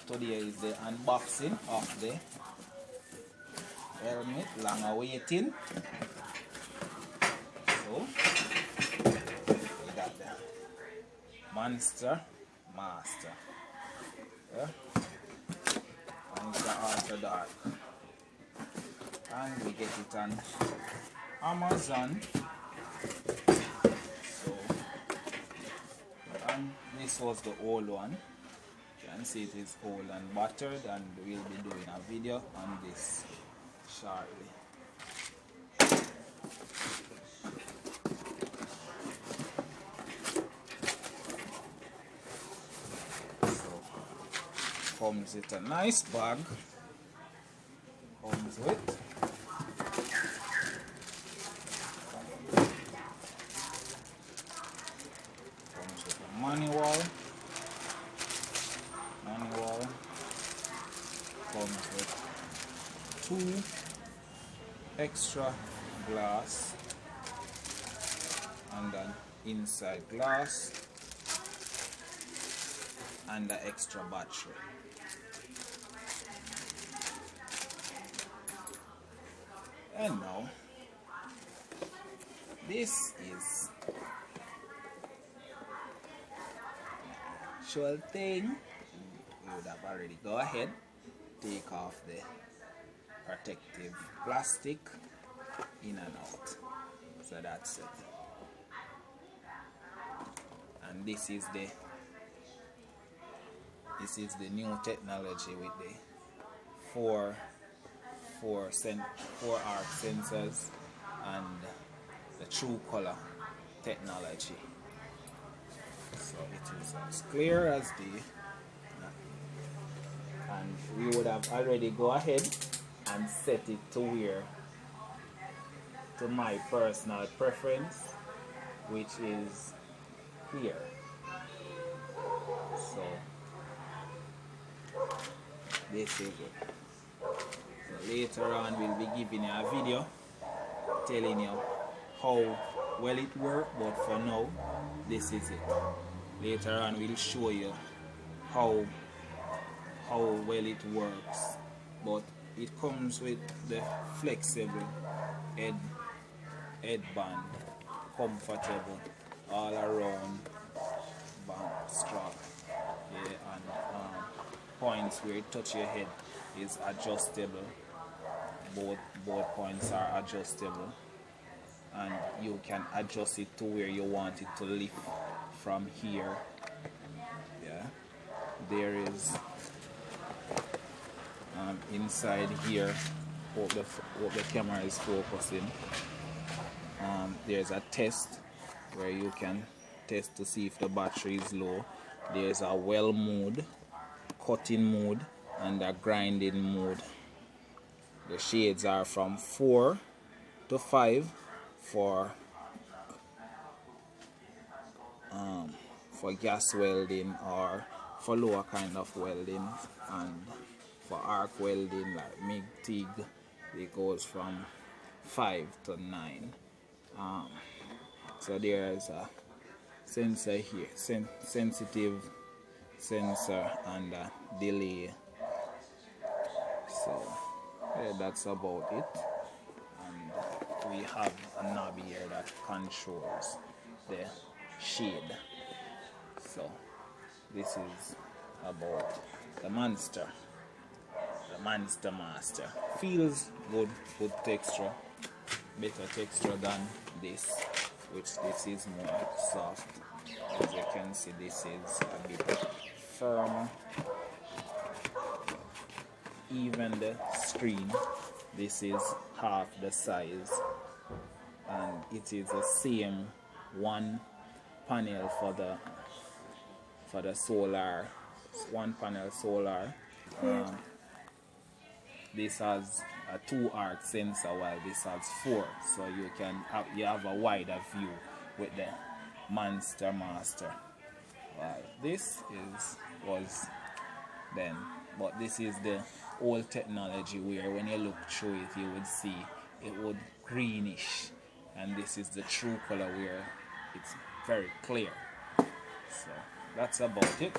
today is the unboxing of the helmet, long awaiting. So we got the Monster Master. Yeah. And it's the Ultra Dark. And we get it on Amazon. So, and this was the old one. You can see it is old and battered, and we'll be doing a video on this shortly. So, comes with a nice bag. Comes with a manual. Comes with 2 extra glass and an inside glass and an extra battery. And now this is actual thing. You would have already go ahead, take off the protective plastic in and out. So that's it. And this is the new technology with the 4 arc sensors and the true color technology. So it is as clear as day. And we would have already go ahead and set it to where, to my personal preference, which is here. So this is it. So later on we'll be giving you a video telling you how well it works, but for now this is it. Later on we'll show you how well it works, but it comes with the flexible headband, comfortable all around band strap, yeah, and points where it touch your head is adjustable. Both points are adjustable, and you can adjust it to where you want it to lift from here. Yeah, there is inside here, hope the camera is focusing. There's a test where you can test to see if the battery is low. There's a well mode, cutting mode, and a grinding mode. The shades are from 4 to 5 for gas welding or for lower kind of welding, and for arc welding like MIG, TIG, it goes from 5 to 9. So there's a sensor here, sensitive sensor and a delay. So yeah, that's about it. And we have a knob here that controls the shade. So this is about the Monster Master. Feels good texture, better texture than this, which this is more soft. As you can see, this is a bit firmer. Even the screen, this is half the size, and it is the same one panel for the solar, one panel solar. This has a 2 arc sensor while this has 4, so you have a wider view with the Monster Master. Well, this was then, but this is the old technology where when you look through it you would see it would greenish, and this is the true color where it's very clear. So that's about it.